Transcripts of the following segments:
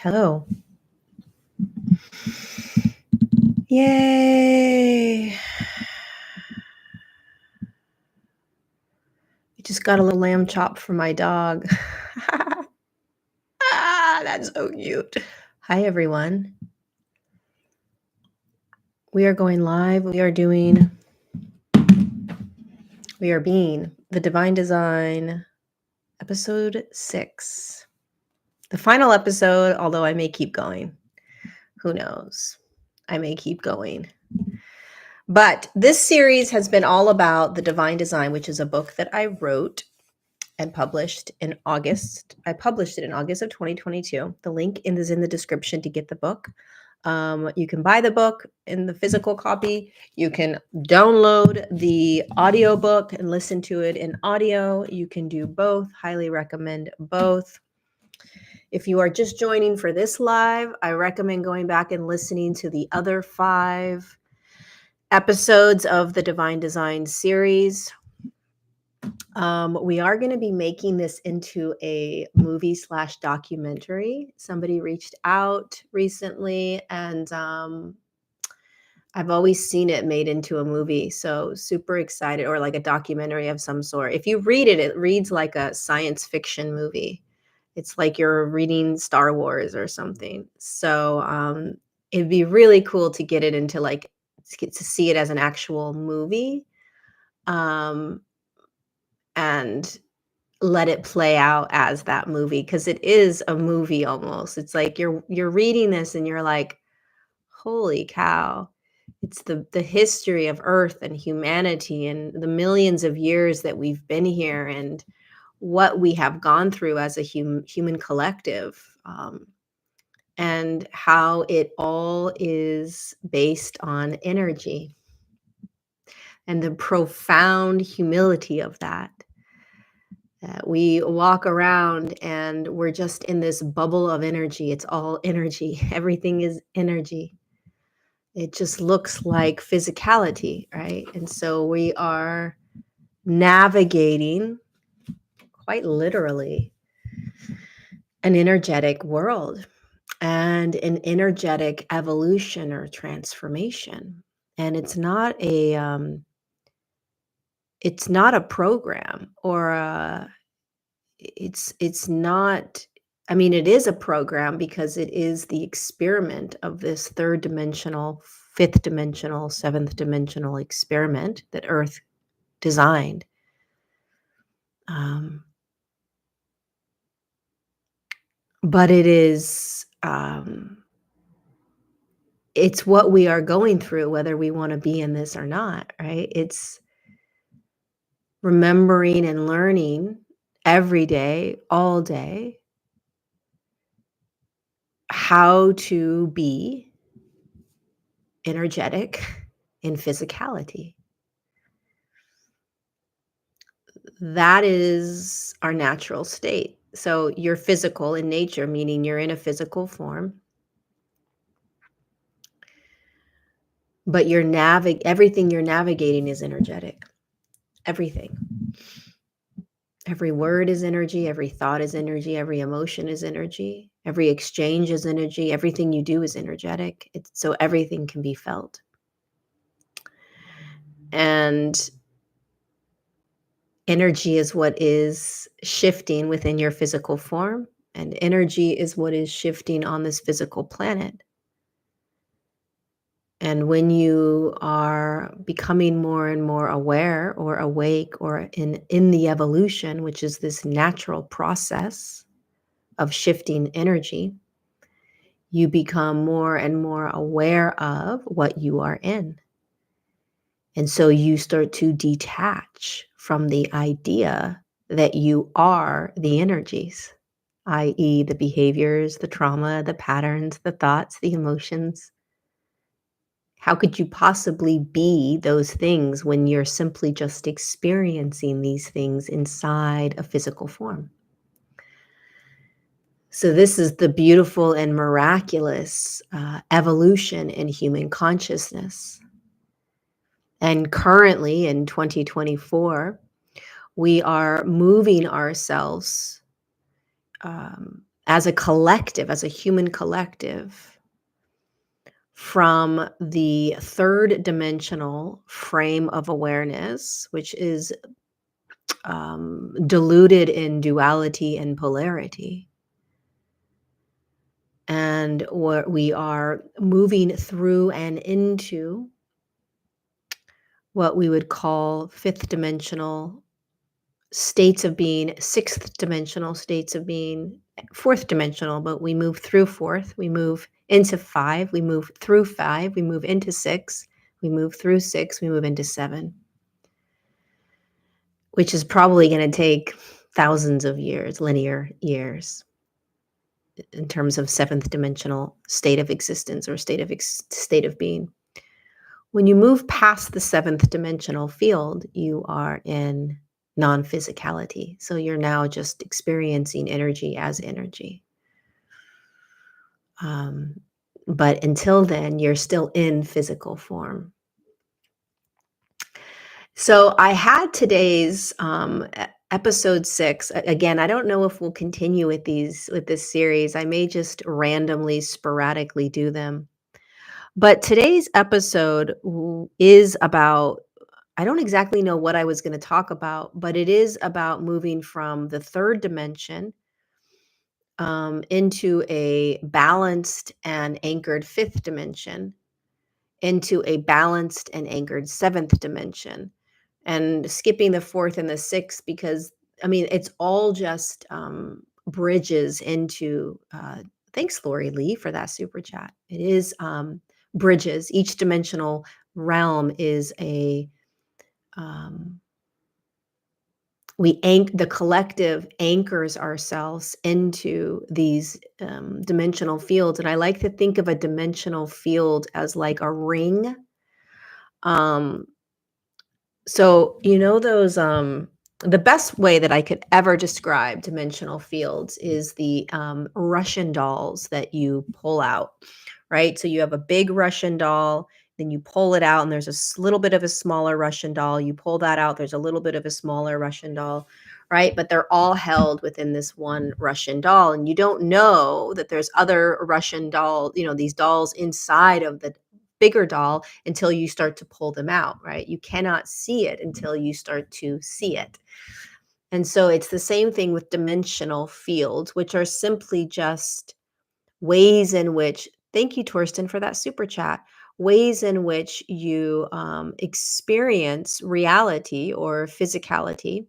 Hello. Yay. I just got a little lamb chop for my dog. That's so cute. Hi, everyone. We are going live. We are being the Divine Design episode 6. The final episode, although I may keep going. Who knows? I may keep going. But this series has been all about the Divine Design, which is a book that I wrote and published in August. I published it in August of 2022. The link is in the description to get the book. You can buy the book in the physical copy. You can download the audio book and listen to it in audio. You can do both. Highly recommend both. If you are just joining for this live, I recommend going back and listening to the other 5 episodes of the Divine Design series. We are going to be making this into a movie/documentary. Somebody reached out recently, and I've always seen it made into a movie. So super excited, or like a documentary of some sort. If you read it, it reads like a science fiction movie. It's like you're reading Star Wars or something. So it'd be really cool to get it into to see it as an actual movie. And let it play out as that movie, because it is a movie almost. It's like you're reading this and you're like, holy cow. It's the history of Earth and humanity and the millions of years that we've been here and what we have gone through as a human collective, and how it all is based on energy and the profound humility of that. We walk around and we're just in this bubble of energy. It's all energy. Everything is energy. It just looks like physicality, right? And so we are navigating, quite literally, an energetic world and an energetic evolution or transformation. And it's not a program or it's not. I mean, it is a program because it is the experiment of this 3rd dimensional, 5th dimensional, 7th dimensional experiment that Earth designed. But it is, it's what we are going through, whether we want to be in this or not, right? It's remembering and learning every day, all day, how to be energetic in physicality. That is our natural state. So you're physical in nature, meaning you're in a physical form, but everything you're navigating is energetic. Everything. Every word is energy, every thought is energy, every emotion is energy, every exchange is energy, everything you do is energetic. So everything can be felt. And energy is what is shifting within your physical form, and energy is what is shifting on this physical planet. And when you are becoming more and more aware or awake or in the evolution, which is this natural process of shifting energy, you become more and more aware of what you are in. And so you start to detach from the idea that you are the energies, i.e., the behaviors, the trauma, the patterns, the thoughts, the emotions. How could you possibly be those things when you're simply just experiencing these things inside a physical form? So this is the beautiful and miraculous evolution in human consciousness. And currently in 2024, we are moving ourselves as a collective, as a human collective, from the third dimensional frame of awareness, which is diluted in duality and polarity. And what we are moving through and into what we would call fifth dimensional states of being, sixth dimensional states of being, fourth dimensional, but we move through fourth, we move into five, we move through five, we move into six, we move through six, we move into seven, which is probably going to take thousands of years, linear years, in terms of seventh dimensional state of existence or state of being. When you move past the seventh dimensional field, you are in non-physicality. So you're now just experiencing energy as energy. But until then, you're still in physical form. So I had today's episode 6. Again, I don't know if we'll continue with this series. I may just randomly, sporadically do them. But today's episode is about, I don't exactly know what I was going to talk about, but it is about moving from the third dimension into a balanced and anchored fifth dimension, into a balanced and anchored seventh dimension, and skipping the fourth and the sixth because, I mean, it's all just bridges into, thanks, Lori Lee, for that super chat. It is bridges. Each dimensional realm is a, the collective anchors ourselves into these dimensional fields. And I like to think of a dimensional field as like a ring. So, those, the best way that I could ever describe dimensional fields is the Russian dolls that you pull out, right? So you have a big Russian doll, then you pull it out, and there's a little bit of a smaller Russian doll. You pull that out, there's a little bit of a smaller Russian doll, right? But they're all held within this one Russian doll. And you don't know that there's other Russian doll, these dolls inside of the bigger doll until you start to pull them out, right? You cannot see it until you start to see it. And so it's the same thing with dimensional fields, which are simply just ways in which, thank you, Torsten, for that super chat, ways in which you experience reality or physicality.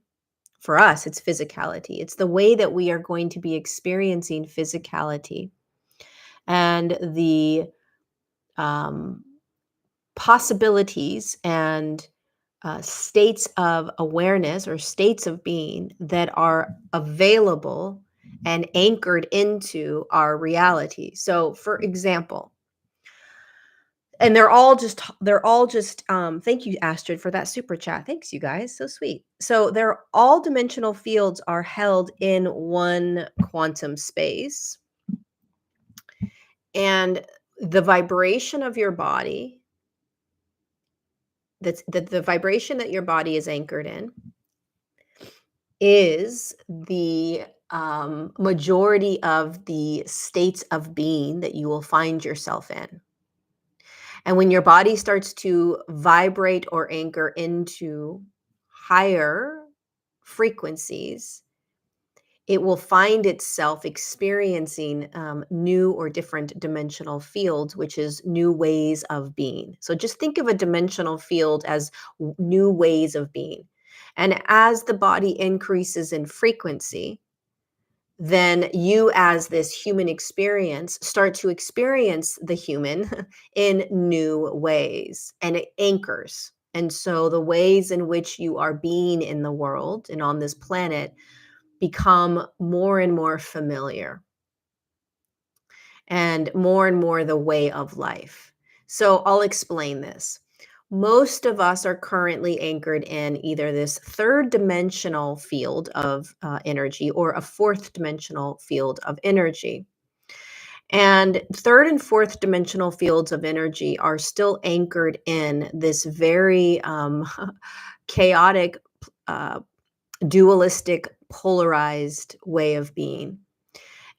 For us, it's physicality. It's the way that we are going to be experiencing physicality. And the possibilities and states of awareness or states of being that are available and anchored into our reality. So, for example, and they're all just thank you, Astrid, for that super chat. Thanks, you guys, so sweet. So they're all dimensional fields are held in one quantum space, and the vibration of your body, the vibration that your body is anchored in, is the majority of the states of being that you will find yourself in. And when your body starts to vibrate or anchor into higher frequencies, it will find itself experiencing new or different dimensional fields, which is new ways of being. So just think of a dimensional field as new ways of being. And as the body increases in frequency, then you, as this human experience, start to experience the human in new ways, and it anchors. And so the ways in which you are being in the world and on this planet become more and more familiar and more the way of life. So I'll explain this. Most of us are currently anchored in either this third dimensional field of energy or a fourth dimensional field of energy. And third and fourth dimensional fields of energy are still anchored in this very chaotic, dualistic, polarized way of being.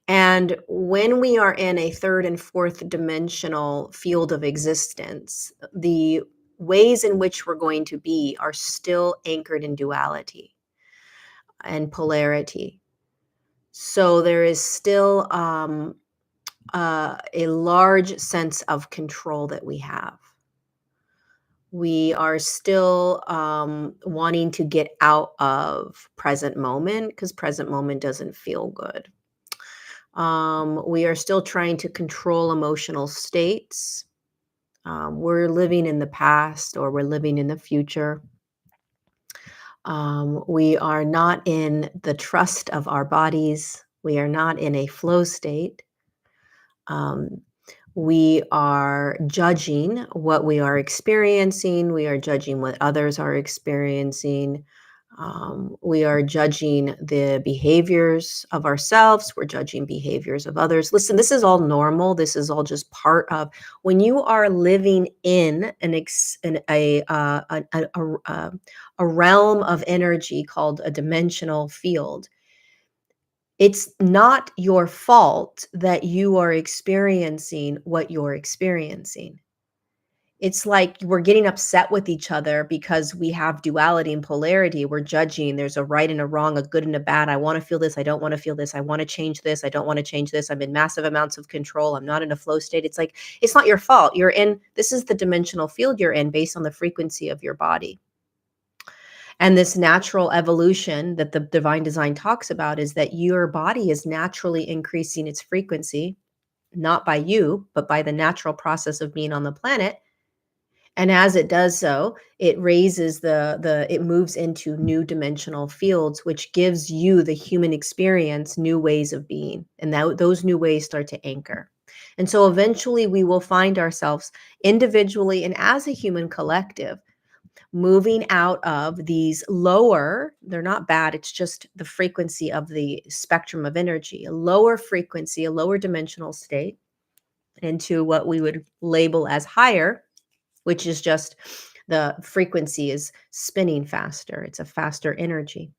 And when we are in a third and fourth dimensional field of existence, the ways in which we're going to be are still anchored in duality and polarity. So there is still a large sense of control that we have. We are still wanting to get out of present moment because present moment doesn't feel good. We are still trying to control emotional states. We're living in the past or we're living in the future. We are not in the trust of our bodies. We are not in a flow state. Um, we are judging what we are experiencing. We are judging what others are experiencing. We are judging the behaviors of ourselves. We're judging behaviors of others. Listen, this is all normal. This is all just part of when you are living in a realm of energy called a dimensional field. It's not your fault that you are experiencing what you're experiencing. It's like we're getting upset with each other because we have duality and polarity. We're judging. There's a right and a wrong, a good and a bad. I want to feel this. I don't want to feel this. I want to change this. I don't want to change this. I'm in massive amounts of control. I'm not in a flow state. It's like, it's not your fault. This is the dimensional field you're in based on the frequency of your body. And this natural evolution that the divine design talks about is that your body is naturally increasing its frequency, not by you, but by the natural process of being on the planet. And as it does so, it raises it moves into new dimensional fields, which gives you the human experience, new ways of being. And those new ways start to anchor. And so eventually we will find ourselves individually and as a human collective moving out of these lower, they're not bad, it's just the frequency of the spectrum of energy, a lower frequency, a lower dimensional state into what we would label as higher, which is just the frequency is spinning faster. It's a faster energy.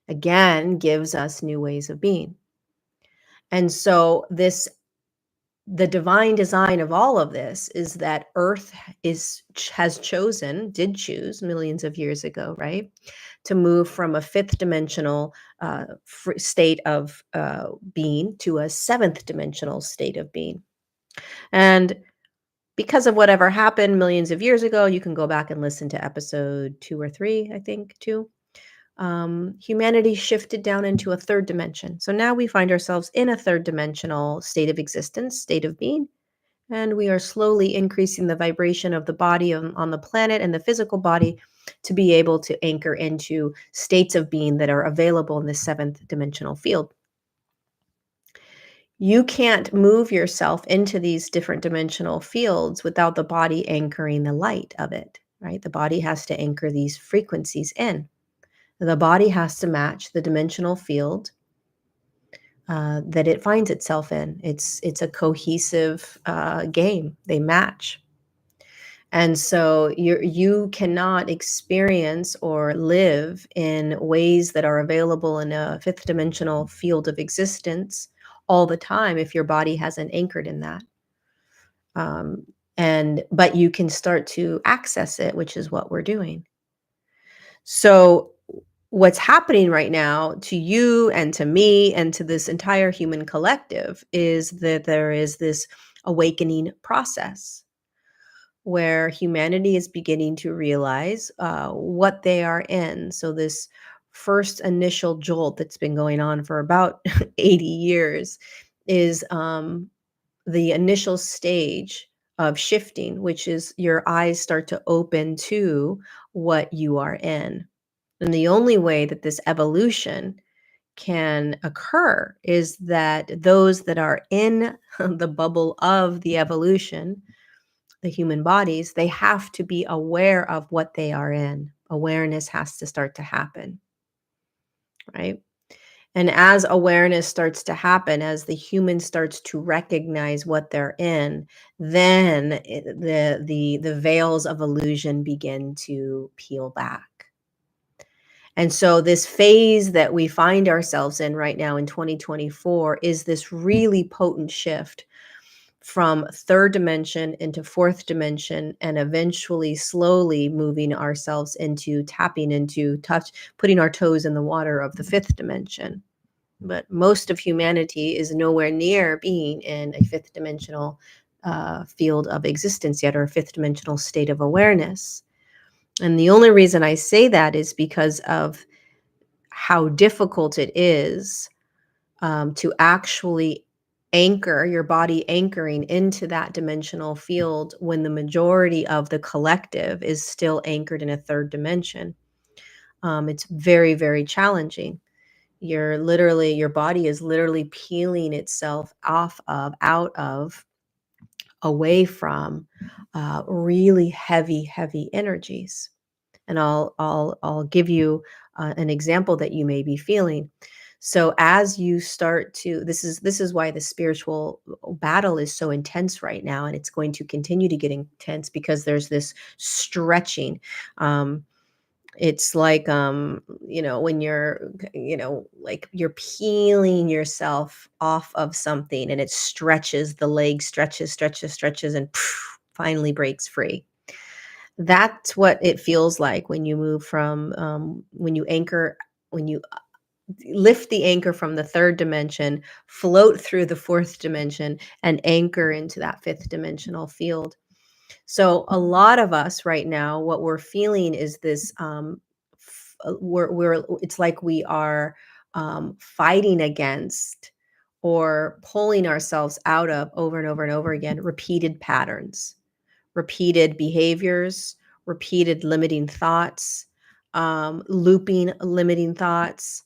Again, gives us new ways of being. And so the divine design of all of this is that Earth did choose millions of years ago, right, to move from a fifth dimensional state of being to a seventh dimensional state of being. And because of whatever happened millions of years ago, you can go back and listen to episode 2 or 3, I think, 2. Humanity shifted down into a third dimension. So now we find ourselves in a third dimensional state of existence, state of being, and we are slowly increasing the vibration of the body on the planet and the physical body to be able to anchor into states of being that are available in the seventh dimensional field. You can't move yourself into these different dimensional fields without the body anchoring the light of it, right? The body has to anchor these frequencies in. The body has to match the dimensional field that it finds itself in. It's a cohesive game. They match. And so you cannot experience or live in ways that are available in a fifth dimensional field of existence all the time if your body hasn't anchored in that. But you can start to access it, which is what we're doing. So what's happening right now to you and to me and to this entire human collective is that there is this awakening process where humanity is beginning to realize what they are in. So this first initial jolt that's been going on for about 80 years is the initial stage of shifting, which is your eyes start to open to what you are in. And the only way that this evolution can occur is that those that are in the bubble of the evolution, the human bodies, they have to be aware of what they are in. Awareness has to start to happen, right? And as awareness starts to happen, as the human starts to recognize what they're in, then the veils of illusion begin to peel back. And so this phase that we find ourselves in right now in 2024 is this really potent shift from third dimension into fourth dimension, and eventually slowly moving ourselves into tapping into touch, putting our toes in the water of the fifth dimension. But most of humanity is nowhere near being in a fifth dimensional field of existence yet, or a fifth dimensional state of awareness. And the only reason I say that is because of how difficult it is to actually anchor your body, anchoring into that dimensional field when the majority of the collective is still anchored in a third dimension. It's very, very challenging. Your body is literally peeling itself off of, out of, away from really heavy, heavy energies. And I'll give you an example that you may be feeling. So as you start to, this is why the spiritual battle is so intense right now, and it's going to continue to get intense because there's this stretching. It's like, when like you're peeling yourself off of something, and it stretches, the leg stretches, and finally breaks free. That's what it feels like when you move from, when you anchor, when you lift the anchor from the third dimension, float through the fourth dimension, and anchor into that fifth dimensional field. So a lot of us right now, what we're feeling is this, it's like we are fighting against, or pulling ourselves out of, over and over and over again, repeated patterns, repeated behaviors, repeated limiting thoughts, looping limiting thoughts,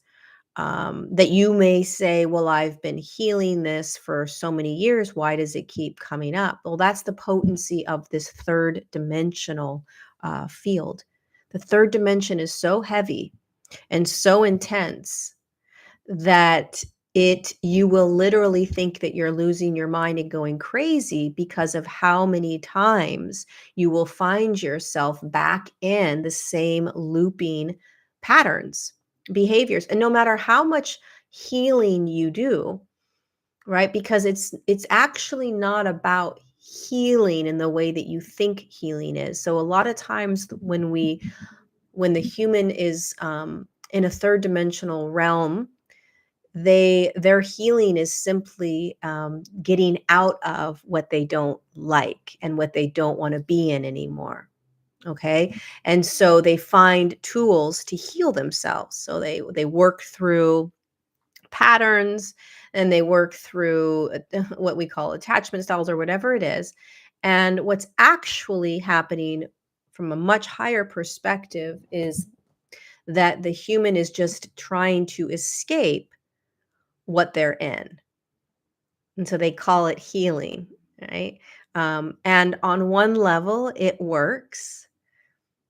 that you may say, well, I've been healing this for so many years. Why does it keep coming up? Well, that's the potency of this third dimensional field. The third dimension is so heavy and so intense that you will literally think that you're losing your mind and going crazy because of how many times you will find yourself back in the same looping patterns, behaviors. And no matter how much healing you do, right? Because it's actually not about healing in the way that you think healing is. So a lot of times when the human is in a third dimensional realm, their healing is simply getting out of what they don't like and what they don't want to be in anymore. Okay. And so they find tools to heal themselves. So they work through patterns, and they work through what we call attachment styles, or whatever it is. And what's actually happening from a much higher perspective is that the human is just trying to escape what they're in. And so they call it healing, right? And on one level, it works.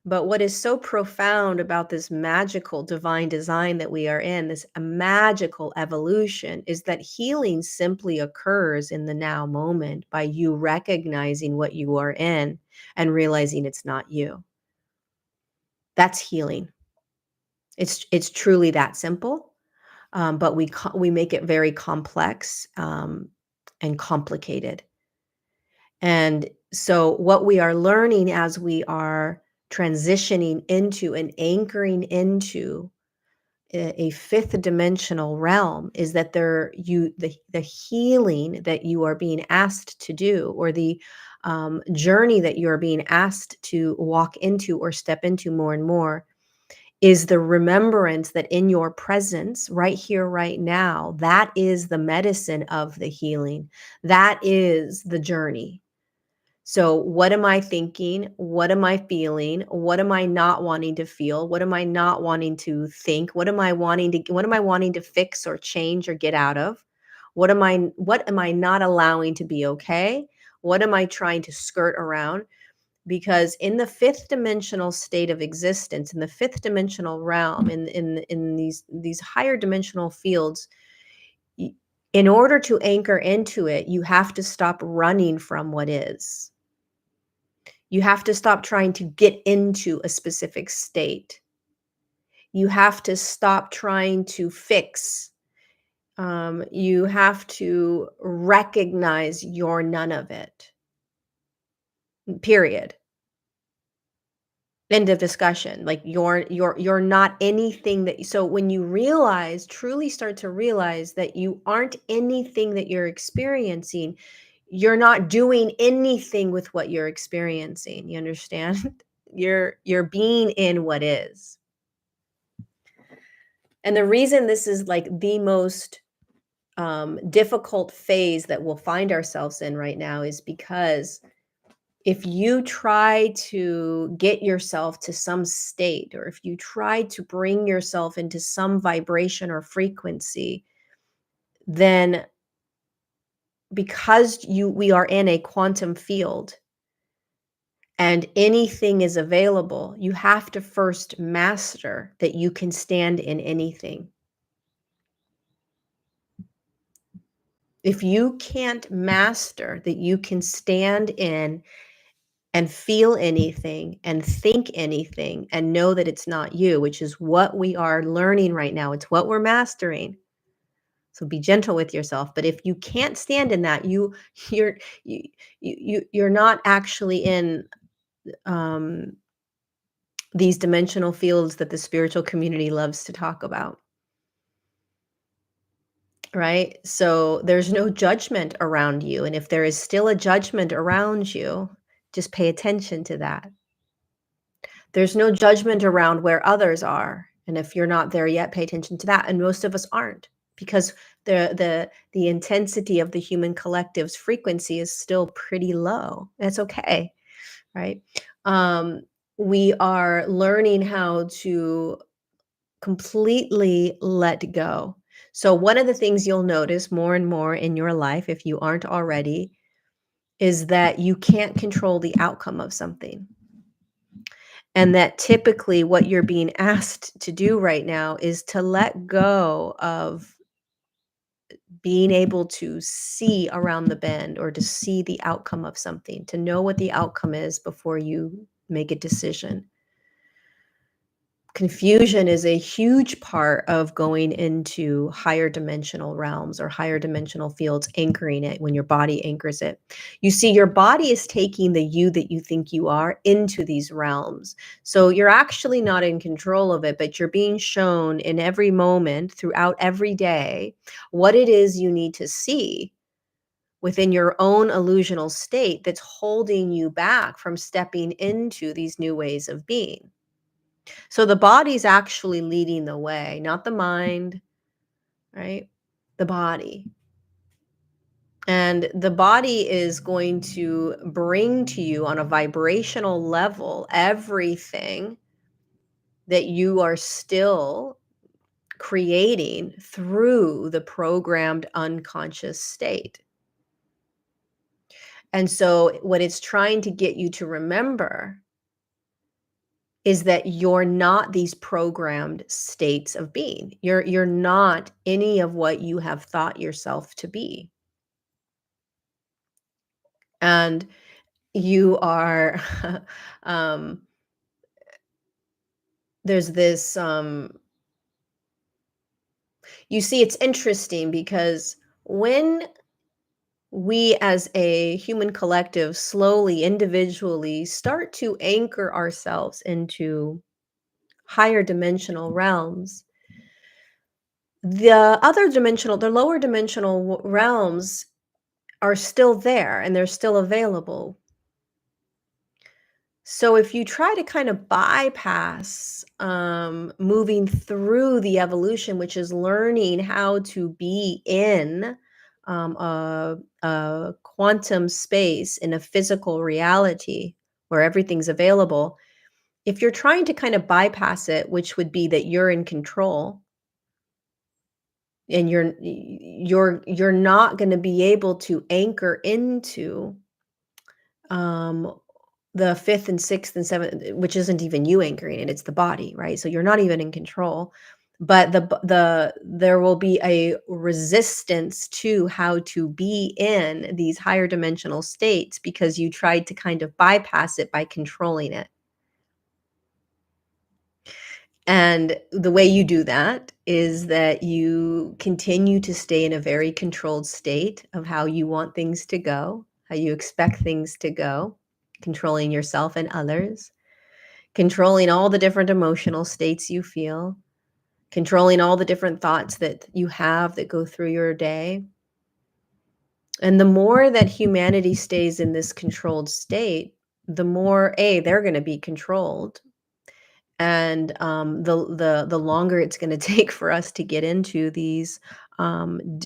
But what is so profound about this magical divine design that we are in, this magical evolution, is that healing simply occurs in the now moment by you recognizing what you are in and realizing it's not you. That's healing. It's truly that simple. But we make it very complex and complicated. And so what we are learning as we are transitioning into and anchoring into a fifth dimensional realm is that the healing that you are being asked to do, or the journey that you are being asked to walk into or step into more and more, is the remembrance that in your presence, right here, right now, that is the medicine of the healing. That is the journey. So what am I thinking? What am I feeling? What am I not wanting to feel? What am I not wanting to think? What am I wanting to fix or change or get out of? What am I not allowing to be okay? What am I trying to skirt around? Because in the fifth dimensional state of existence, in the fifth dimensional realm, in these higher dimensional fields, in order to anchor into it, you have to stop running from what is. You have to stop trying to get into a specific state. You have to stop trying to fix. You have to recognize you're none of it. Period. End of discussion. Like you're not anything that so when you realize, truly start to realize that you aren't anything that you're experiencing, you're not doing anything with what you're experiencing. You understand? You're being in what is. And the reason this is like the most difficult phase that we'll find ourselves in right now is because if you try to get yourself to some state, or if you try to bring yourself into some vibration or frequency, then because we are in a quantum field and anything is available, you have to first master that you can stand in anything. If you can't master that you can stand in and feel anything and think anything and know that it's not you, which is what we are learning right now. It's what we're mastering. So be gentle with yourself. But if you can't stand in that, you're you're not actually in um, these dimensional fields that the spiritual community loves to talk about. Right? So there's no judgment around you. And if there is still a judgment around you, just pay attention to that. There's no judgment around where others are, and if you're not there yet, pay attention to that, and most of us aren't because the intensity of the human collective's frequency is still pretty low. That's okay, right? Um, we are learning how to completely let go. So one of the things you'll notice more and more in your life, if you aren't already, is that you can't control the outcome of something. And that typically what you're being asked to do right now is to let go of being able to see around the bend or to see the outcome of something, to know what the outcome is before you make a decision. Confusion is a huge part of going into higher dimensional realms or higher dimensional fields, anchoring it when your body anchors it. You see, your body is taking the you that you think you are into these realms. So you're actually not in control of it, but you're being shown in every moment throughout every day what it is you need to see within your own illusional state that's holding you back from stepping into these new ways of being. So the body's actually leading the way, not the mind, right? The body. And the body is going to bring to you on a vibrational level everything that you are still creating through the programmed unconscious state. And so what it's trying to get you to remember is that you're not these programmed states of being. You're not any of what you have thought yourself to be. And you are um there's this you see, it's interesting because when we as a human collective slowly individually start to anchor ourselves into higher dimensional realms, the lower dimensional realms are still there and they're still available. So if you try to kind of bypass moving through the evolution, which is learning how to be in a quantum space in a physical reality where everything's available, if you're trying to kind of bypass it, which would be that you're in control, and you're not going to be able to anchor into um the fifth and sixth and seventh, which isn't even you anchoring it, it's the body, right? So you're not even in control, but there will be a resistance to how to be in these higher dimensional states because you tried to kind of bypass it by controlling it. And the way you do that is that you continue to stay in a very controlled state of how you want things to go, how you expect things to go, controlling yourself and others, controlling all the different emotional states you feel, controlling all the different thoughts that you have that go through your day. And the more that humanity stays in this controlled state, the more they're going to be controlled, and the longer it's going to take for us to get into these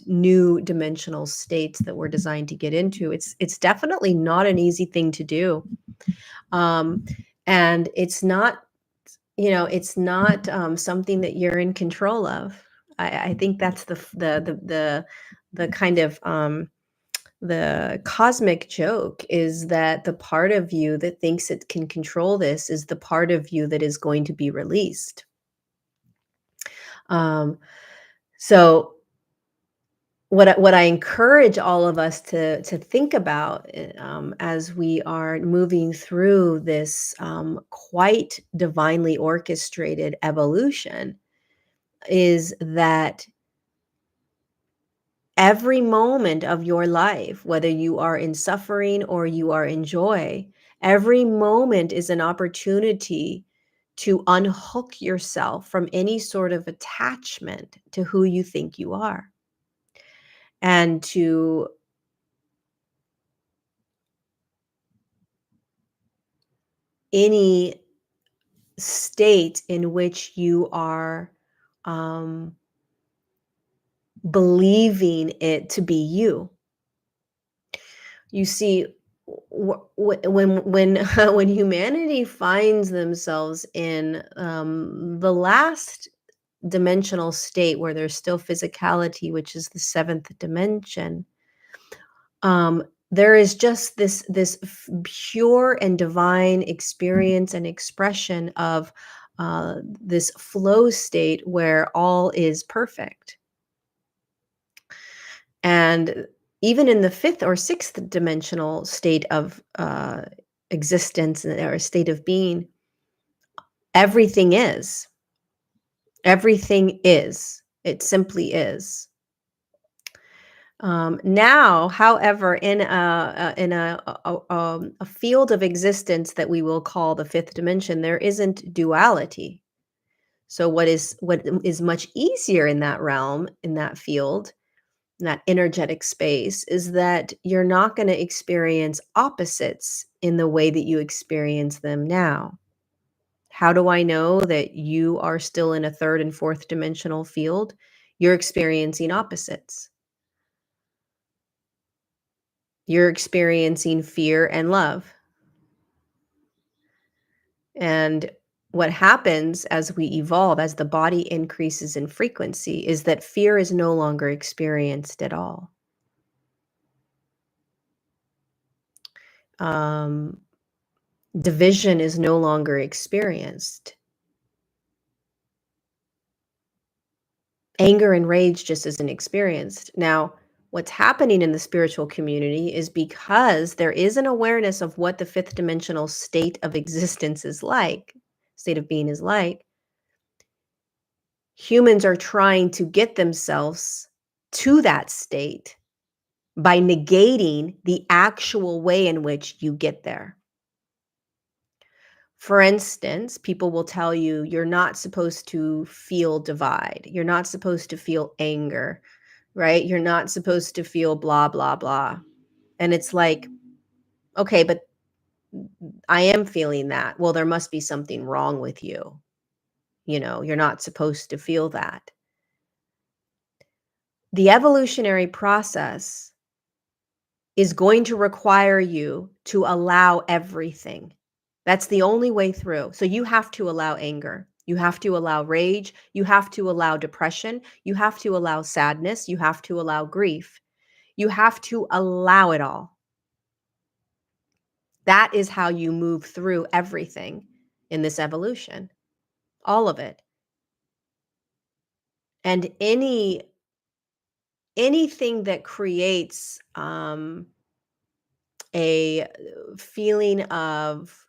new dimensional states that we're designed to get into. It's definitely not an easy thing to do, um, and it's not something that you're in control of. I think that's the kind of the cosmic joke, is that the part of you that thinks it can control this is the part of you that is going to be released. Um, so what I encourage all of us to think about, as we are moving through this quite divinely orchestrated evolution, is that every moment of your life, whether you are in suffering or you are in joy, every moment is an opportunity to unhook yourself from any sort of attachment to who you think you are, and to any state in which you are um, believing it to be you. You see, when when humanity finds themselves in the last dimensional state where there's still physicality, which is the seventh dimension, there is just this pure and divine experience and expression of this flow state where all is perfect. And even in the fifth or sixth dimensional state of existence, or state of being, everything is. Everything is. It simply is. Now, however, in a field of existence that we will call the fifth dimension, there isn't duality. So what is much easier in that realm, in that field, in that energetic space, is that you're not going to experience opposites in the way that you experience them now. How do I know that you are still in a third and fourth dimensional field? You're experiencing opposites. You're experiencing fear and love. And what happens as we evolve, as the body increases in frequency, is that fear is no longer experienced at all. Um, Division is no longer experienced. Anger and rage just isn't experienced. Now, what's happening in the spiritual community is, because there is an awareness of what the fifth dimensional state of existence is like, state of being is like, humans are trying to get themselves to that state by negating the actual way in which you get there. For instance, people will tell you you're not supposed to feel divide. You're not supposed to feel anger, right? You're not supposed to feel blah, blah, blah. And it's like, okay, but I am feeling that. Well, there must be something wrong with you. You're not supposed to feel that. The evolutionary process is going to require you to allow everything. That's the only way through. So you have to allow anger. You have to allow rage. You have to allow depression. You have to allow sadness. You have to allow grief. You have to allow it all. That is how you move through everything in this evolution, all of it. And anything that creates a feeling of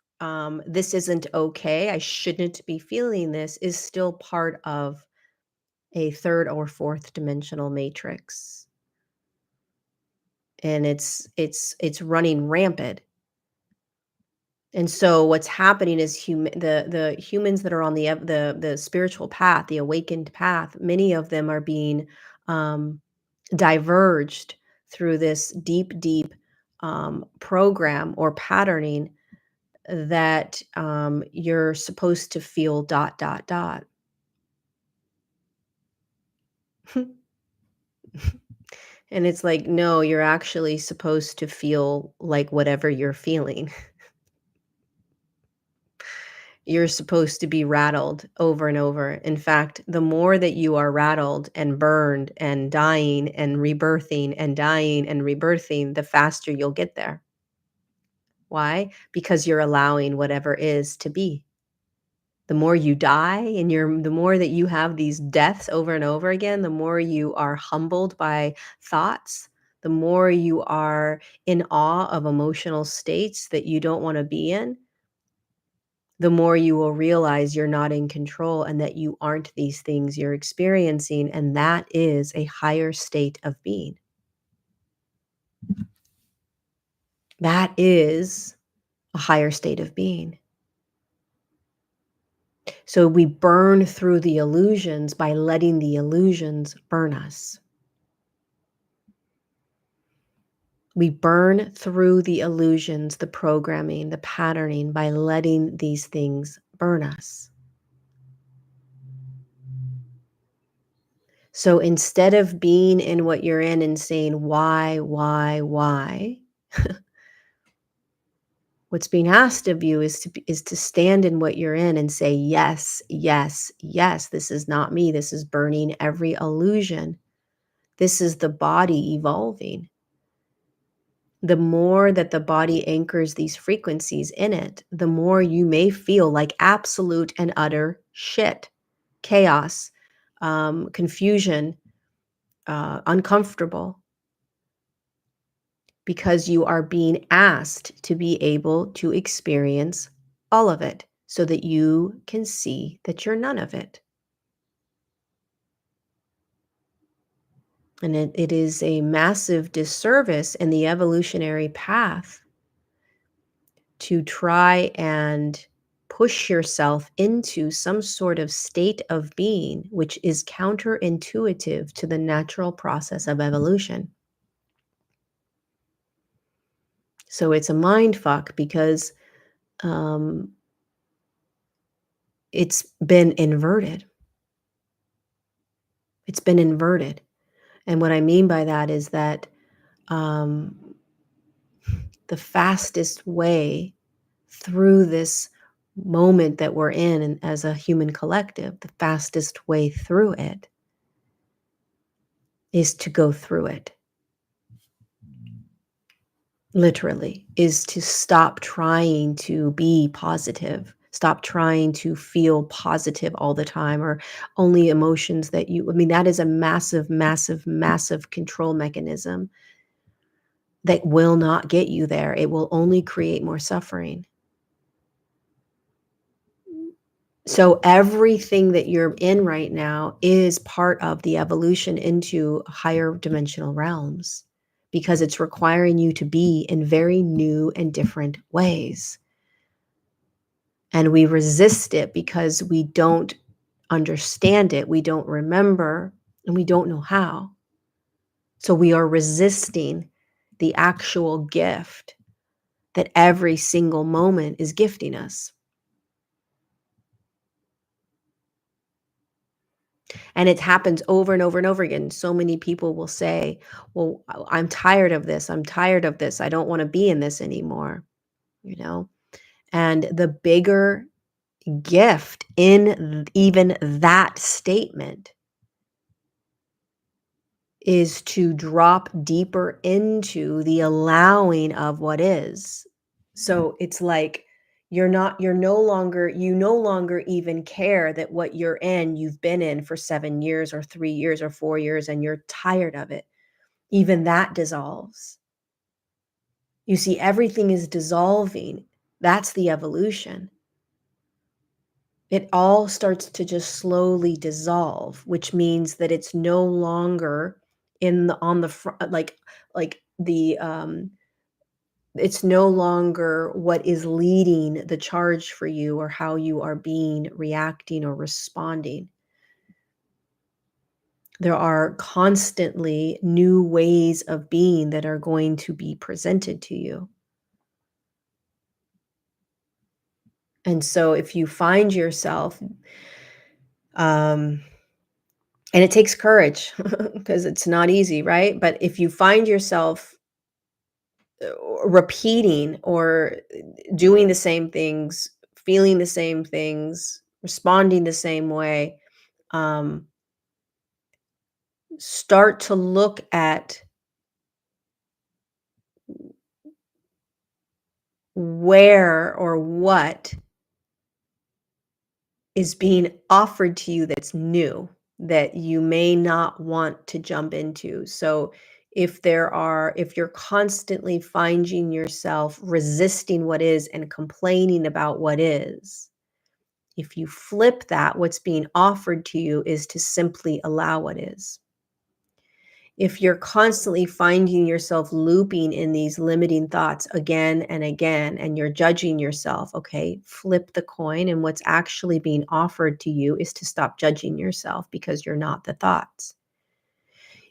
this isn't okay, I shouldn't be feeling this, is still part of a third or fourth dimensional matrix, and it's running rampant. And so what's happening is the humans that are on the spiritual path, the awakened path, many of them are being um, diverged through this deep program or patterning that you're supposed to feel dot dot dot. And it's like, no, you're actually supposed to feel like whatever you're feeling. You're supposed to be rattled over and over. In fact, the more that you are rattled and burned and dying and rebirthing and dying and rebirthing, the faster you'll get there. Why? Because you're allowing whatever is to be. The more you die and the more that you have these deaths over and over again, the more you are humbled by thoughts, the more you are in awe of emotional states that you don't want to be in, the more you will realize you're not in control and that you aren't these things you're experiencing. And that is a higher state of being. That is a higher state of being. So we burn through the illusions by letting the illusions burn us. We burn through the illusions, the programming, the patterning by letting these things burn us. So instead of being in what you're in and saying, why, what's being asked of you is to stand in what you're in and say, yes, yes, yes, this is not me. This is burning every illusion. This is the body evolving. The more that the body anchors these frequencies in it, the more you may feel like absolute and utter shit, chaos, confusion, uncomfortable, because you are being asked to be able to experience all of it so that you can see that you're none of it. And it is a massive disservice in the evolutionary path to try and push yourself into some sort of state of being which is counterintuitive to the natural process of evolution. So it's a mind fuck because um, it's been inverted. It's been inverted. And what I mean by that is that um, the fastest way through this moment that we're in and as a human collective, the fastest way through it is to go through it. Literally, is to stop trying to be positive. Stop trying to feel positive all the time or only emotions that that is a massive, massive, massive control mechanism that will not get you there. It will only create more suffering. So everything that you're in right now is part of the evolution into higher dimensional realms because it's requiring you to be in very new and different ways. And we resist it because we don't understand it, we don't remember, and we don't know how. So we are resisting the actual gift that every single moment is gifting us. And it happens over and over and over again. So many people will say, well, I'm tired of this. I'm tired of this. I don't want to be in this anymore, you know? And the bigger gift in even that statement is to drop deeper into the allowing of what is. So it's like you no longer even care that what you're in, you've been in for 7 years or 3 years or 4 years and you're tired of it. Even that dissolves. You see, everything is dissolving. That's the evolution. It all starts to just slowly dissolve, which means that it's no longer in the on the front, like it's no longer what is leading the charge for you or how you are being reacting or responding. There are constantly new ways of being that are going to be presented to you. And so if you find yourself, um, and it takes courage because it's not easy, right? But if you find yourself repeating or doing the same things, feeling the same things, responding the same way, um, start to look at where or what is being offered to you that's new that you may not want to jump into. So if you're constantly finding yourself resisting what is and complaining about what is, if you flip that, what's being offered to you is to simply allow what is. If you're constantly finding yourself looping in these limiting thoughts again and again, and you're judging yourself, okay, flip the coin. And what's actually being offered to you is to stop judging yourself because you're not the thoughts.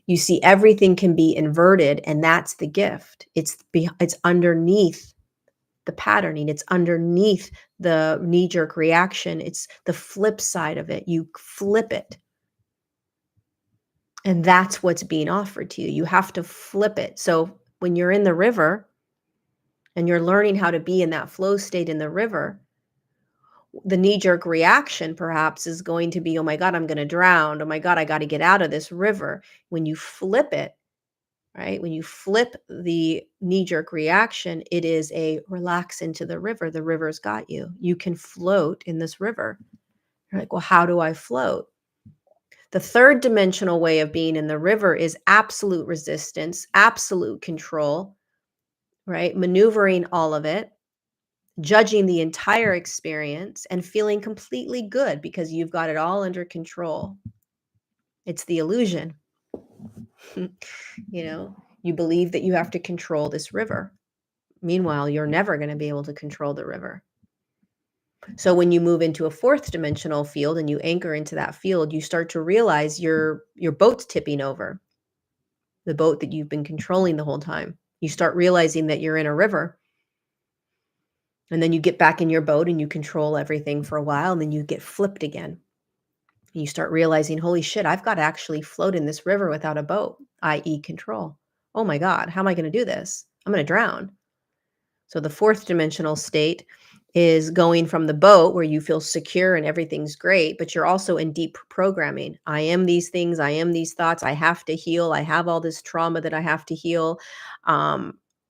You see, everything can be inverted, and that's the gift. It's underneath the patterning. It's underneath the knee-jerk reaction. It's the flip side of it. You flip it. And that's what's being offered to you. You have to flip it. So when you're in the river and you're learning how to be in that flow state in the river, the knee-jerk reaction perhaps is going to be, oh my God, I'm going to drown. Oh my God, I got to get out of this river. When you flip it, right? When you flip the knee-jerk reaction, it is a relax into the river. The river's got you. You can float in this river. You're like, well, how do I float? The third dimensional way of being in the river is absolute resistance, absolute control, right? Maneuvering all of it, judging the entire experience, and feeling completely good because you've got it all under control. It's the illusion. You believe that you have to control this river. Meanwhile, you're never going to be able to control the river. So when you move into a fourth dimensional field and you anchor into that field, you start to realize your boat's tipping over. The boat that you've been controlling the whole time. You start realizing that you're in a river. And then you get back in your boat and you control everything for a while, and then you get flipped again. And you start realizing, holy shit, I've got to actually float in this river without a boat, i.e. control. Oh my God, how am I going to do this? I'm going to drown. So the fourth dimensional state is going from the boat where you feel secure and everything's great, but you're also in deep programming. I am these things. I am these thoughts. I have to heal. I have all this trauma that I have to heal.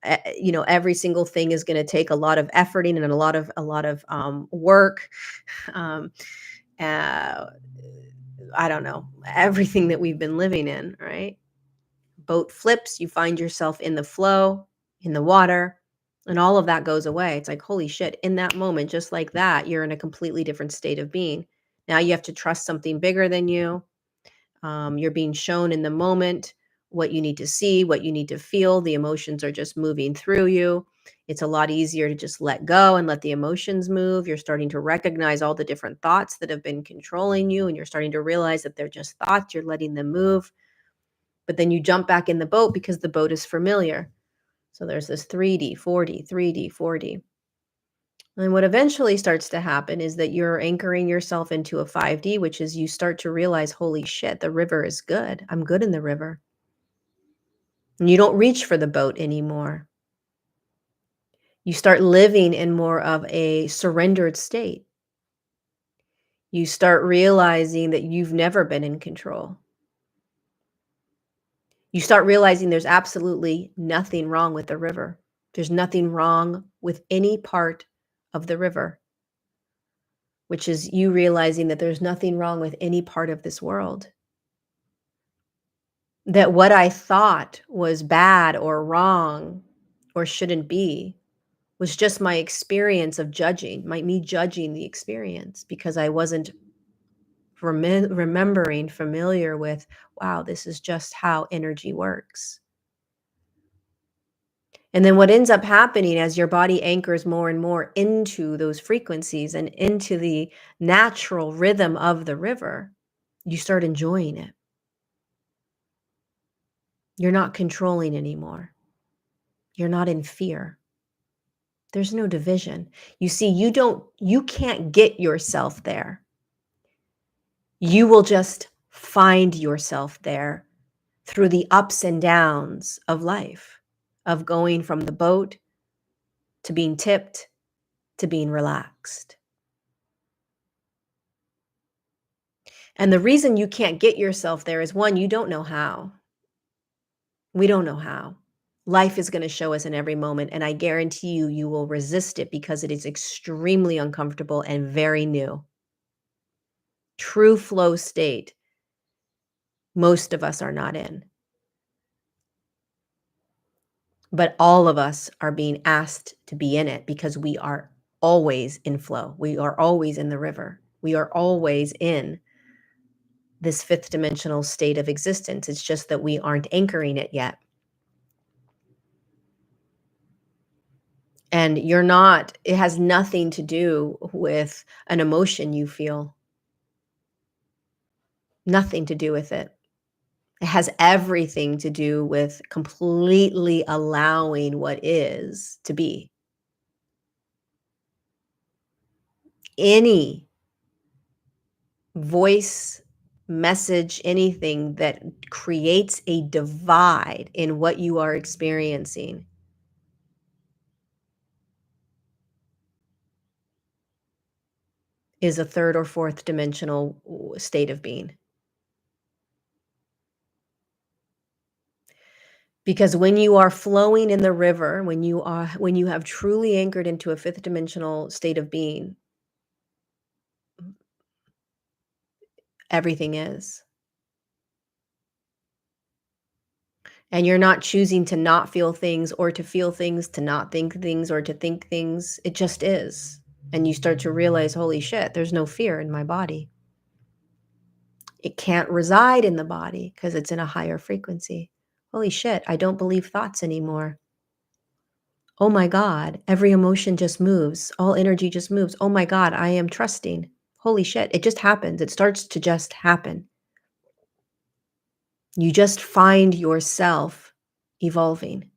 Every single thing is going to take a lot of efforting and a lot of work. Um, uh, I don't know, everything that we've been living in, right? Boat flips, you find yourself in the flow, in the water, and all of that goes away. It's like, holy shit, in that moment, just like that, you're in a completely different state of being. Now you have to trust something bigger than you. You're being shown in the moment what you need to see, what you need to feel. The emotions are just moving through you. It's a lot easier to just let go and let the emotions move. You're starting to recognize all the different thoughts that have been controlling you, and you're starting to realize that they're just thoughts. You're letting them move. But then you jump back in the boat because the boat is familiar. So there's this 3D, 4D, 3D, 4D. And what eventually starts to happen is that you're anchoring yourself into a 5D, which is you start to realize, holy shit, the river is good. I'm good in the river. And you don't reach for the boat anymore. You start living in more of a surrendered state. You start realizing that you've never been in control. You start realizing there's absolutely nothing wrong with the river. There's nothing wrong with any part of the river, which is you realizing that there's nothing wrong with any part of this world. That what I thought was bad or wrong or shouldn't be was just my experience of judging, me judging the experience because I wasn't remembering, familiar with, wow, this is just how energy works. And then what ends up happening as your body anchors more and more into those frequencies and into the natural rhythm of the river, you start enjoying it. You're not controlling anymore. You're not in fear. There's no division. You see, you can't get yourself there. You will just find yourself there through the ups and downs of life, of going from the boat to being tipped to being relaxed. And the reason you can't get yourself there is one, you don't know how. We don't know how. Life is going to show us in every moment, and I guarantee you, you will resist it because it is extremely uncomfortable and very new. True flow state, most of us are not in. But all of us are being asked to be in it because we are always in flow. We are always in the river. We are always in this fifth dimensional state of existence. It's just that we aren't anchoring it yet. And it has nothing to do with an emotion you feel. Nothing to do with it. It has everything to do with completely allowing what is to be. Any voice, message, anything that creates a divide in what you are experiencing is a third or fourth dimensional state of being. Because when you are flowing in the river, when you have truly anchored into a fifth dimensional state of being, everything is. And you're not choosing to not feel things or to feel things, to not think things or to think things. It just is. And you start to realize, holy shit, there's no fear in my body. It can't reside in the body because it's in a higher frequency. Holy shit, I don't believe thoughts anymore. Oh my God, every emotion just moves. All energy just moves. Oh my God, I am trusting. Holy shit, it just happens. It starts to just happen. You just find yourself evolving.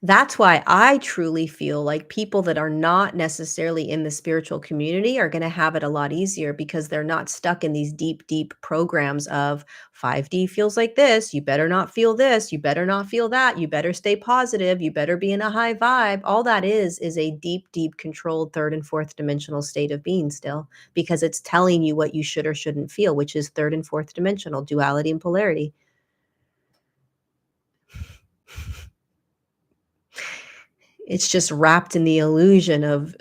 That's why I truly feel like people that are not necessarily in the spiritual community are going to have it a lot easier because they're not stuck in these deep, deep programs of 5D feels like this. You better not feel this. You better not feel that. You better stay positive. You better be in a high vibe. All that is a deep, deep controlled third and fourth dimensional state of being still because it's telling you what you should or shouldn't feel, which is third and fourth dimensional duality and polarity. It's just wrapped in the illusion of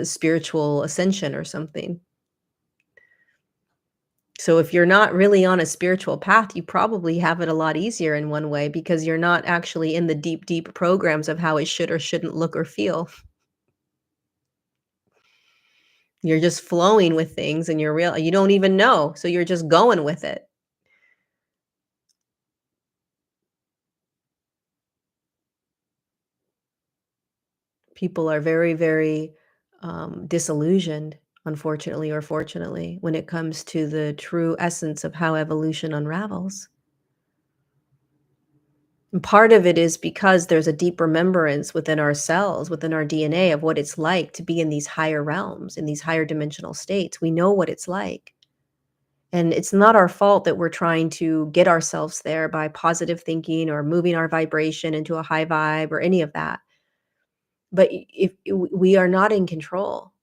spiritual ascension or something. So if you're not really on a spiritual path, you probably have it a lot easier in one way because you're not actually in the deep, deep programs of how it should or shouldn't look or feel. You're just flowing with things and you don't even know. So you're just going with it. People are very, very disillusioned, unfortunately or fortunately, when it comes to the true essence of how evolution unravels. And part of it is because there's a deep remembrance within our cells, within our DNA of what it's like to be in these higher realms, in these higher dimensional states. We know what it's like. And it's not our fault that we're trying to get ourselves there by positive thinking or moving our vibration into a high vibe or any of that. But if we are not in control.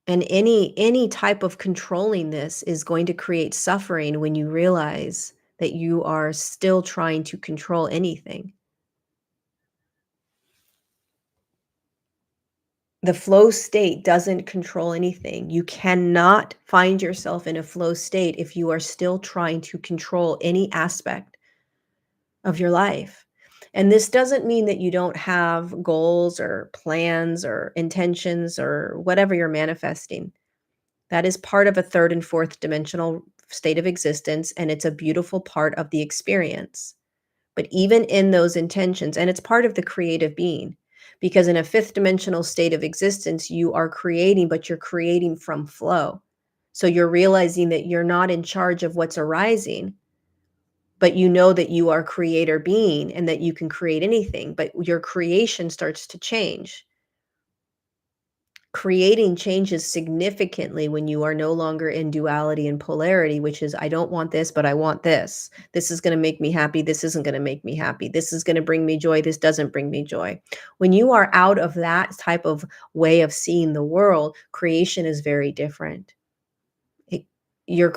And any type of controlling this is going to create suffering when you realize that you are still trying to control anything. The flow state doesn't control anything. You cannot find yourself in a flow state if you are still trying to control any aspect of your life. And this doesn't mean that you don't have goals or plans or intentions or whatever you're manifesting. That is part of a third and fourth dimensional state of existence, and it's a beautiful part of the experience. But even in those intentions, and it's part of the creative being, because in a fifth dimensional state of existence, you are creating, but you're creating from flow. So you're realizing that you're not in charge of what's arising, but you know that you are creator being and that you can create anything, but your creation starts to change. Creating changes significantly when you are no longer in duality and polarity, which is, I don't want this, but I want this. This is going to make me happy. This isn't going to make me happy. This is going to bring me joy. This doesn't bring me joy. When you are out of that type of way of seeing the world, creation is very different. It, you're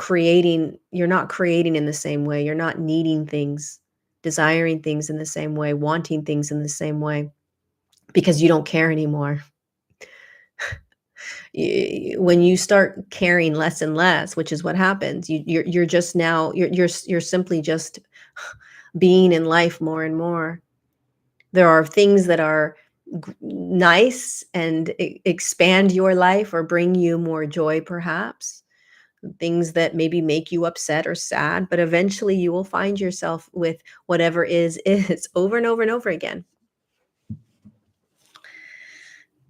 not creating in the same way. You're not needing things, desiring things in the same way, wanting things in the same way, because you don't care anymore. When you start caring less and less, which is what happens, you're just now you're simply just being in life more and more. There are things that are nice and expand your life or bring you more joy, perhaps. Things that maybe make you upset or sad, but eventually you will find yourself with whatever is over and over and over again.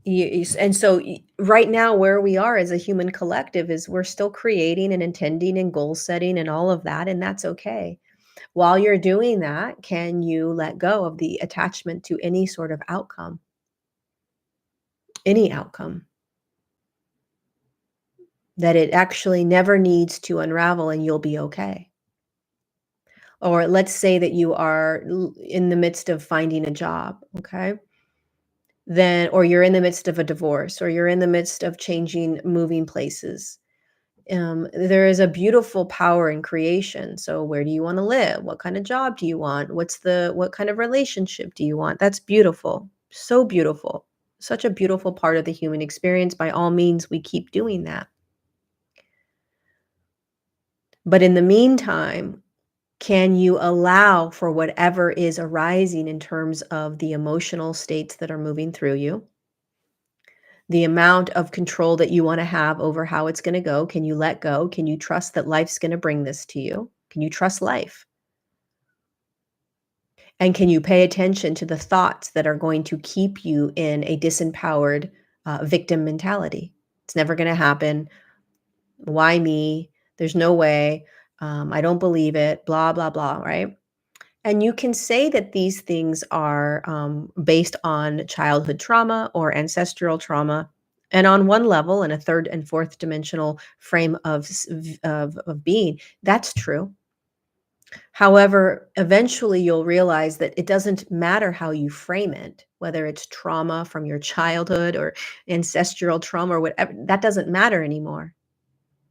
And so right now where we are as a human collective is we're still creating and intending and goal setting and all of that, and that's okay. While you're doing that, can you let go of the attachment to any sort of outcome? Any outcome. That it actually never needs to unravel and you'll be okay. Or let's say that you are in the midst of finding a job, okay? Then or you're in the midst of a divorce or you're in the midst of changing moving places. There is a beautiful power in creation. So where do you want to live? What kind of job do you want? What kind of relationship do you want? That's beautiful. So beautiful. Such a beautiful part of the human experience. By all means, we keep doing that. But in the meantime, can you allow for whatever is arising in terms of the emotional states that are moving through you? The amount of control that you wanna have over how it's gonna go, can you let go? Can you trust that life's gonna bring this to you? Can you trust life? And can you pay attention to the thoughts that are going to keep you in a disempowered, victim mentality? "It's never gonna happen. Why me? There's no way. I don't believe it," blah, blah, blah, right? And you can say that these things are based on childhood trauma or ancestral trauma. And on one level, in a third and fourth dimensional frame of being, that's true. However, eventually you'll realize that it doesn't matter how you frame it, whether it's trauma from your childhood or ancestral trauma or whatever, that doesn't matter anymore.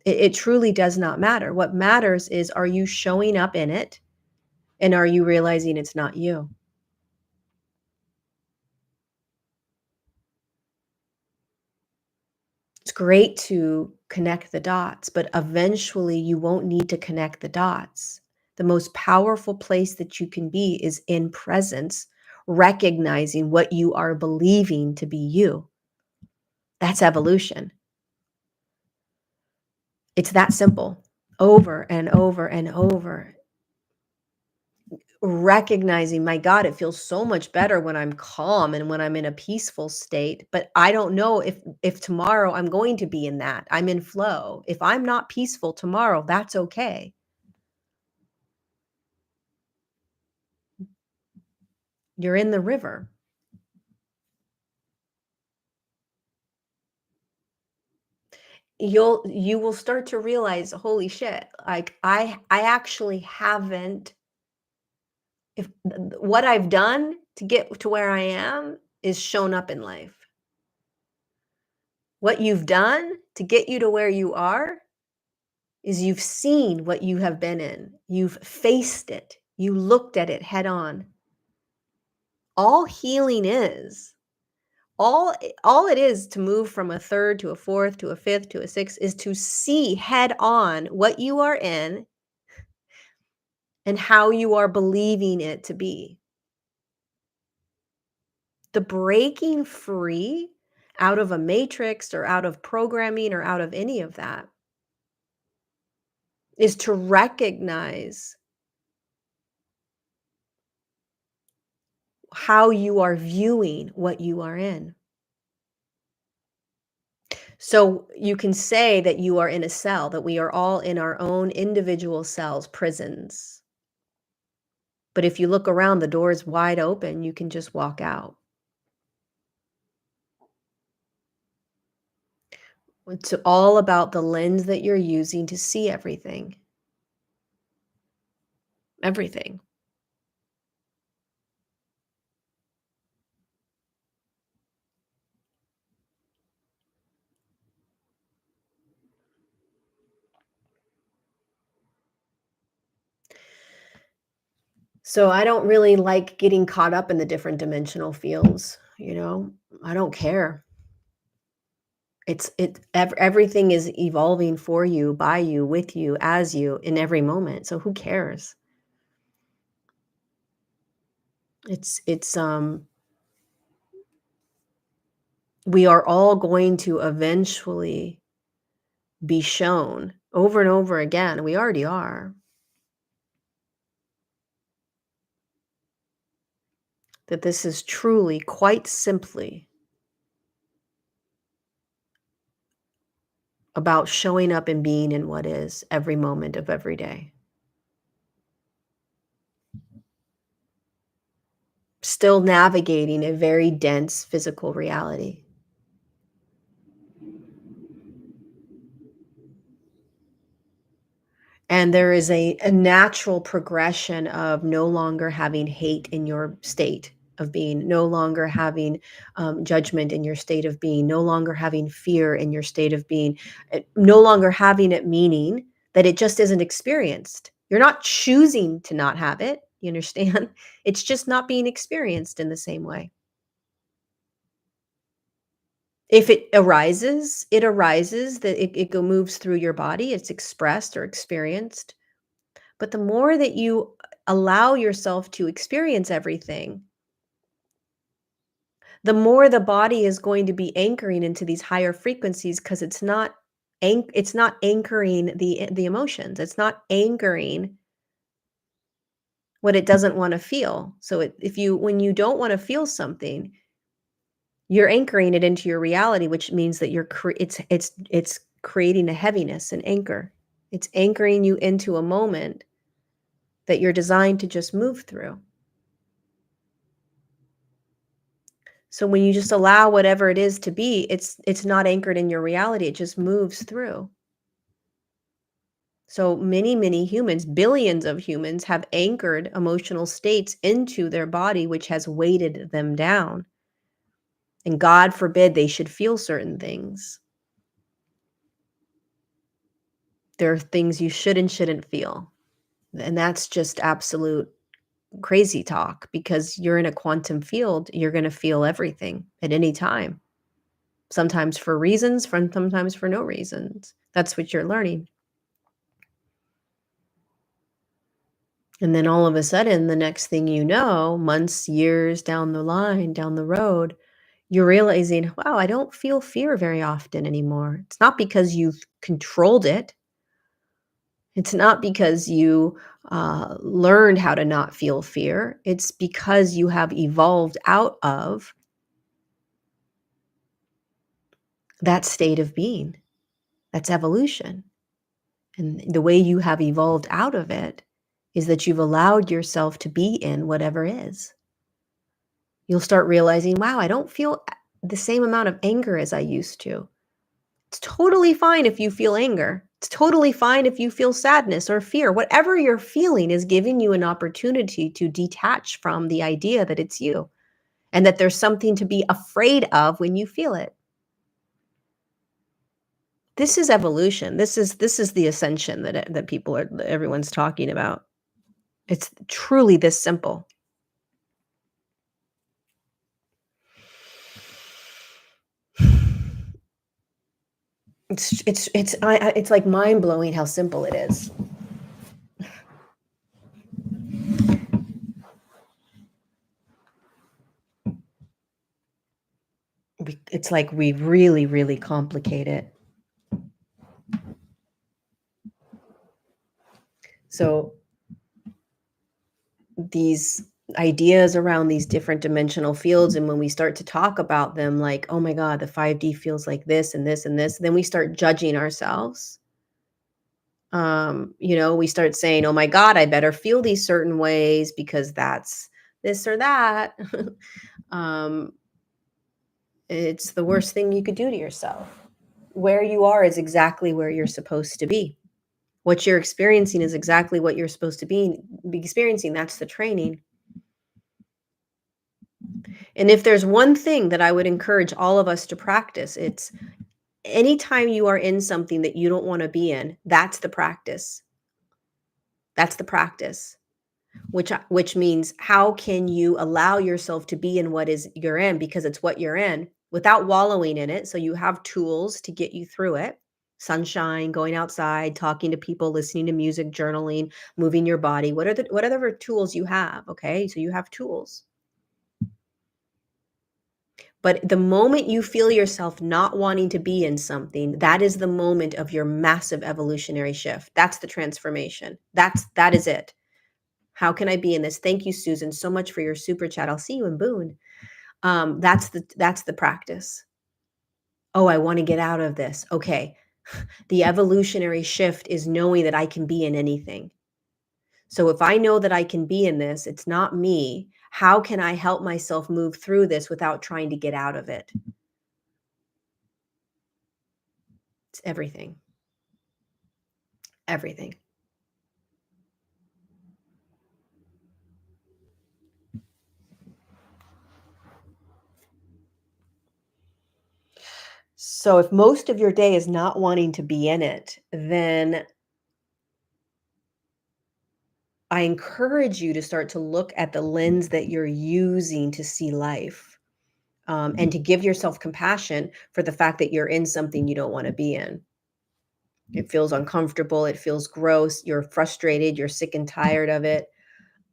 It truly does not matter. What matters is, are you showing up in it and are you realizing it's not you? It's great to connect the dots, but eventually you won't need to connect the dots. The most powerful place that you can be is in presence, recognizing what you are believing to be you. That's evolution. It's that simple. Over and over and over. Recognizing, my God, it feels so much better when I'm calm and when I'm in a peaceful state, but I don't know if tomorrow I'm going to be in that. I'm in flow. If I'm not peaceful tomorrow, that's okay. You're in the river. You will start to realize, holy shit, like I actually haven't if what I've done to get to where I am is shown up in life. What you've done to get you to where you are is you've seen what you have been in. You've faced it. You looked at it head on. All healing is, all it is to move from a third to a fourth to a fifth to a sixth is to see head on what you are in and how you are believing it to be. The breaking free out of a matrix or out of programming or out of any of that is to recognize how you are viewing what you are in. So you can say that you are in a cell, that we are all in our own individual cells, prisons. But if you look around, the door is wide open, you can just walk out. It's all about the lens that you're using to see everything. Everything. So I don't really like getting caught up in the different dimensional fields, you know? I don't care. Everything is evolving for you, by you, with you, as you in every moment. So who cares? It's we are all going to eventually be shown over and over again. We already are. That this is truly quite simply about showing up and being in what is every moment of every day. Still navigating a very dense physical reality. And there is a natural progression of no longer having hate in your state of being, no longer having judgment in your state of being, no longer having fear in your state of being, no longer having it meaning that it just isn't experienced. You're not choosing to not have it. You understand? It's just not being experienced in the same way. If it arises that moves through your body, it's expressed or experienced. But the more that you allow yourself to experience everything, the more the body is going to be anchoring into these higher frequencies because it's not anchoring the emotions. It's not anchoring what it doesn't want to feel. So when you don't want to feel something, you're anchoring it into your reality, which means that it's creating a heaviness, an anchor. It's anchoring you into a moment that you're designed to just move through. So when you just allow whatever it is to be, it's not anchored in your reality. It just moves through. So many, many humans, billions of humans have anchored emotional states into their body, which has weighted them down. And God forbid they should feel certain things. There are things you should and shouldn't feel. And that's just absolute crazy talk because you're in a quantum field. You're going to feel everything at any time. Sometimes for reasons, sometimes for no reasons. That's what you're learning. And then all of a sudden, the next thing you know, months, years down the line, down the road, you're realizing, wow, I don't feel fear very often anymore. It's not because you've controlled it. It's not because you learned how to not feel fear. It's because you have evolved out of that state of being. That's evolution. And the way you have evolved out of it is that you've allowed yourself to be in whatever is. You'll start realizing, wow, I don't feel the same amount of anger as I used to. It's totally fine if you feel anger. It's totally fine if you feel sadness or fear. Whatever you're feeling is giving you an opportunity to detach from the idea that it's you and that there's something to be afraid of when you feel it. This is evolution. This is the ascension that everyone's talking about. It's truly this simple. It's like mind-blowing how simple it is. it's like we really, really complicate it. So these ideas around these different dimensional fields, and when we start to talk about them, like, oh my God, the 5D feels like this and this and this, then we start judging ourselves. We start saying, oh my God, I better feel these certain ways because that's this or that. um, it's the worst thing you could do to yourself. Where you are is exactly where you're supposed to be. What you're experiencing is exactly what you're supposed to be experiencing. That's the training. And if there's one thing that I would encourage all of us to practice, it's anytime you are in something that you don't want to be in, that's the practice. That's the practice. Which means, how can you allow yourself to be in what is you're in, because it's what you're in, without wallowing in it. So you have tools to get you through it. Sunshine, going outside, talking to people, listening to music, journaling, moving your body. Whatever tools you have, okay? So you have tools. But the moment you feel yourself not wanting to be in something, that is the moment of your massive evolutionary shift. That's the transformation. That is it. How can I be in this? Thank you, Susan, so much for your super chat. I'll see you in Boone. That's the practice. Oh, I want to get out of this. Okay. The evolutionary shift is knowing that I can be in anything. So if I know that I can be in this, it's not me. How can I help myself move through this without trying to get out of it? It's everything. Everything. So if most of your day is not wanting to be in it, then I encourage you to start to look at the lens that you're using to see life, and to give yourself compassion for the fact that you're in something you don't want to be in. It feels uncomfortable. It feels gross. You're frustrated. You're sick and tired of it.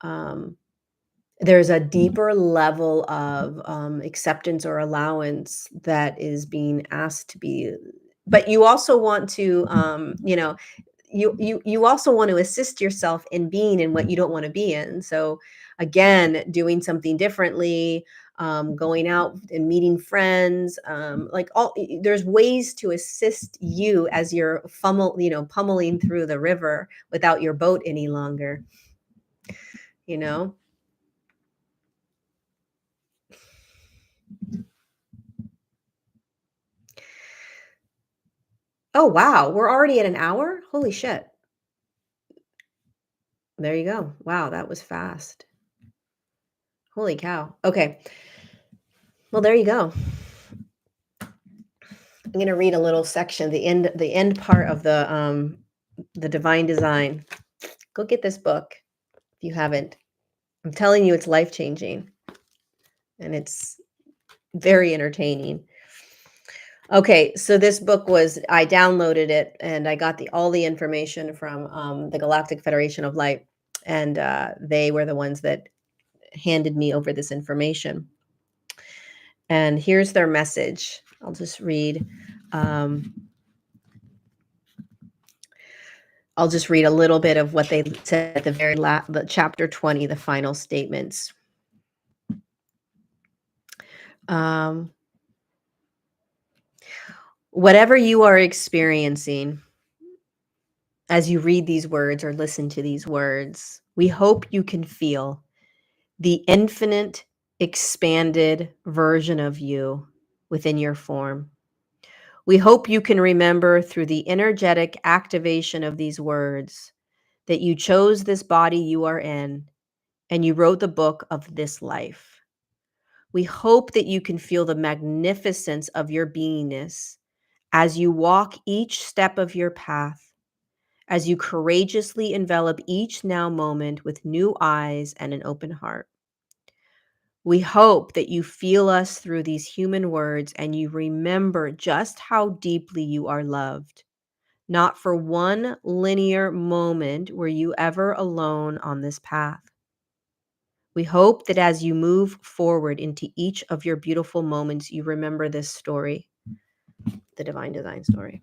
Um, there's a deeper level of acceptance or allowance that is being asked to be. But you also want to, you also want to assist yourself in being in what you don't want to be in. So again, doing something differently, going out and meeting friends, there's ways to assist you as you're pummeling through the river without your boat any longer, you know. Oh wow, we're already at an hour. Holy shit. There you go. Wow, that was fast. Holy cow. Okay, well, there you go. I'm going to read a little section, the end part of the divine design. Go get this book if you haven't. I'm telling you, it's life-changing, and it's very entertaining. Okay, so this book I downloaded it, and I got all the information from the Galactic Federation of Light, and they were the ones that handed me over this information. And here's their message. I'll just read. I'll just read a little bit of what they said at the very last, the chapter 20, the final statements. Whatever you are experiencing as you read these words or listen to these words, we hope you can feel the infinite, expanded version of you within your form. We hope you can remember through the energetic activation of these words that you chose this body you are in, and you wrote the book of this life. We hope that you can feel the magnificence of your beingness as you walk each step of your path, as you courageously envelop each now moment with new eyes and an open heart. We hope that you feel us through these human words and you remember just how deeply you are loved. Not for one linear moment were you ever alone on this path. We hope that as you move forward into each of your beautiful moments, you remember this story, the divine design story.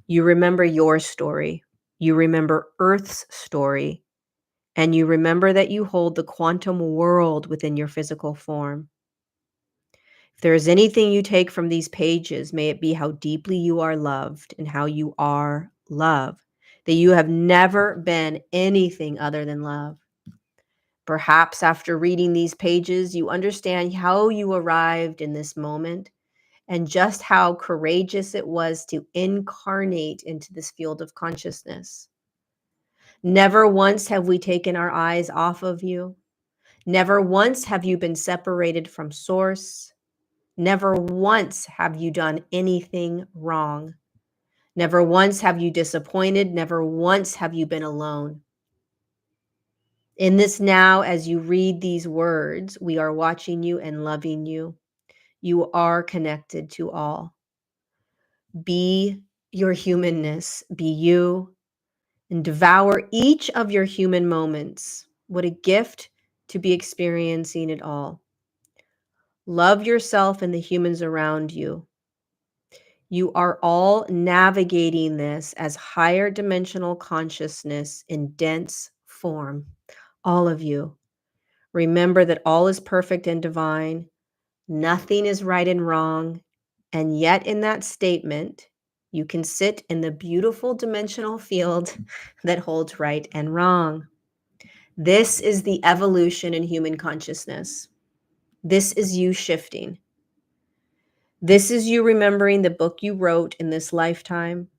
You remember your story. You remember Earth's story. And you remember that you hold the quantum world within your physical form. If there is anything you take from these pages, may it be how deeply you are loved and how you are love, that you have never been anything other than love. Perhaps after reading these pages, you understand how you arrived in this moment and just how courageous it was to incarnate into this field of consciousness. Never once have we taken our eyes off of you. Never once have you been separated from Source. Never once have you done anything wrong. Never once have you disappointed. Never once have you been alone. In this now, as you read these words, we are watching you and loving you. You are connected to all. Be your humanness, be you, and devour each of your human moments. What a gift to be experiencing it all. Love yourself and the humans around you. You are all navigating this as higher dimensional consciousness in dense form. All of you. Remember that all is perfect and divine. Nothing is right and wrong. And yet, in that statement, you can sit in the beautiful dimensional field that holds right and wrong. This is the evolution in human consciousness. This is you shifting. This is you remembering the book you wrote in this lifetime.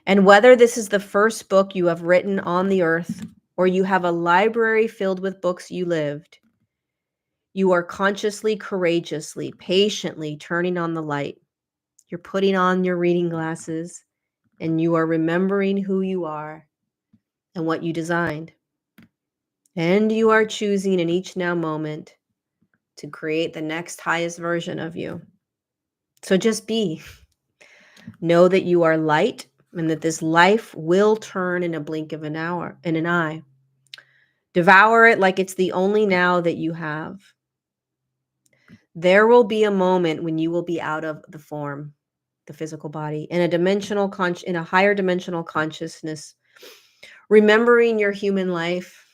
And whether this is the first book you have written on the earth, or you have a library filled with books you lived, you are consciously, courageously, patiently turning on the light. You're putting on your reading glasses, and you are remembering who you are and what you designed. And you are choosing in each now moment to create the next highest version of you. So just be. Know that you are light and that this life will turn in a blink of an hour, in an eye. Devour it like it's the only now that you have. There will be a moment when you will be out of the form, the physical body, in a higher dimensional consciousness, remembering your human life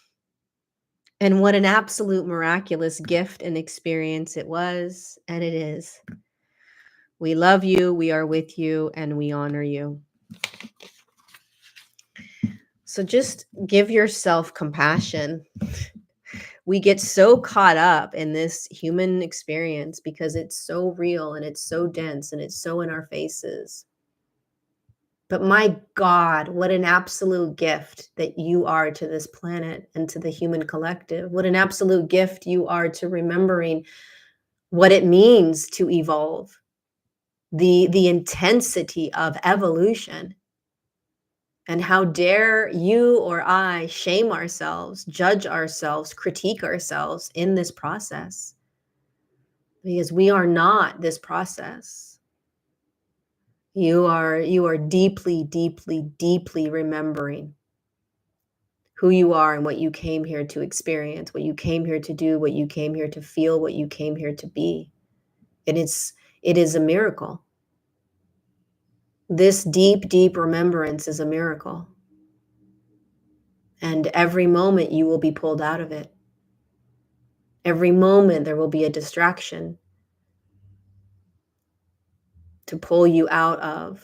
and what an absolute miraculous gift and experience it was, and it is. We love you, we are with you, and we honor you. So just give yourself compassion. We get so caught up in this human experience because it's so real and it's so dense and it's so in our faces. But my God, what an absolute gift that you are to this planet and to the human collective. What an absolute gift you are to remembering what it means to evolve, the intensity of evolution. And how dare you or I shame ourselves, judge ourselves, critique ourselves in this process? Because we are not this process. You are deeply, deeply, deeply remembering who you are and what you came here to experience, what you came here to do, what you came here to feel, what you came here to be. And it is a miracle. This deep, deep remembrance is a miracle. And every moment you will be pulled out of it. Every moment there will be a distraction to pull you out of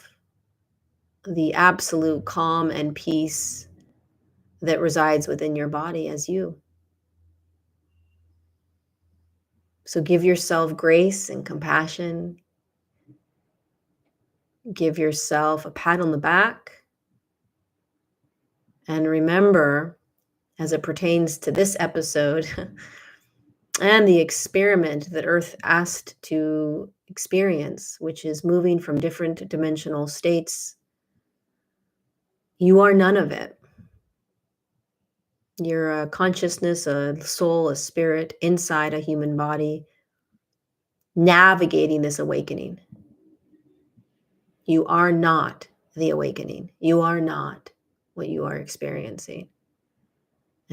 the absolute calm and peace that resides within your body as you. So give yourself grace and compassion. Give yourself a pat on the back. And remember, as it pertains to this episode and the experiment that Earth asked to experience, which is moving from different dimensional states, you are none of it. You're a consciousness, a soul, a spirit inside a human body, navigating this awakening. You are not the awakening. You are not what you are experiencing.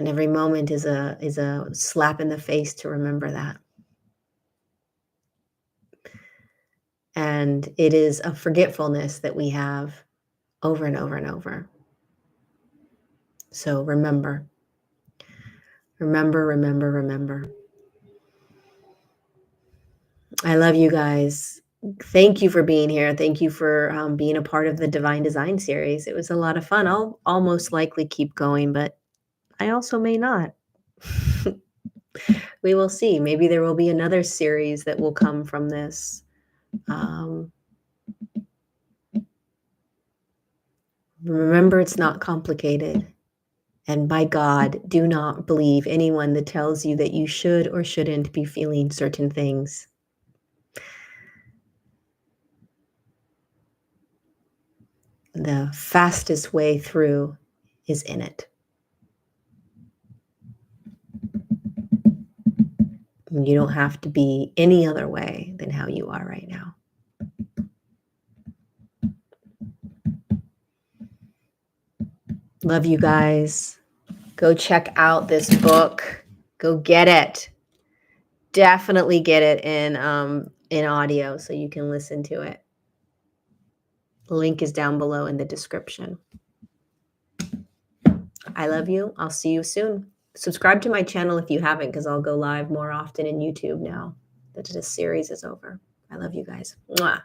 And every moment is a slap in the face to remember that. And it is a forgetfulness that we have over and over and over. So remember, remember, remember, remember. I love you guys. Thank you for being here. Thank you for being a part of the Divine Design series. It was a lot of fun. I'll almost likely keep going, but I also may not. We will see. Maybe there will be another series that will come from this. Remember, it's not complicated. And by God, do not believe anyone that tells you that you should or shouldn't be feeling certain things. The fastest way through is in it. You don't have to be any other way than how you are right now. Love you guys. Go check out this book. Go get it. Definitely get it in audio so you can listen to it. The link is down below in the description. I love you. I'll see you soon. Subscribe to my channel if you haven't, because I'll go live more often in YouTube now that this series is over. I love you guys. Mwah.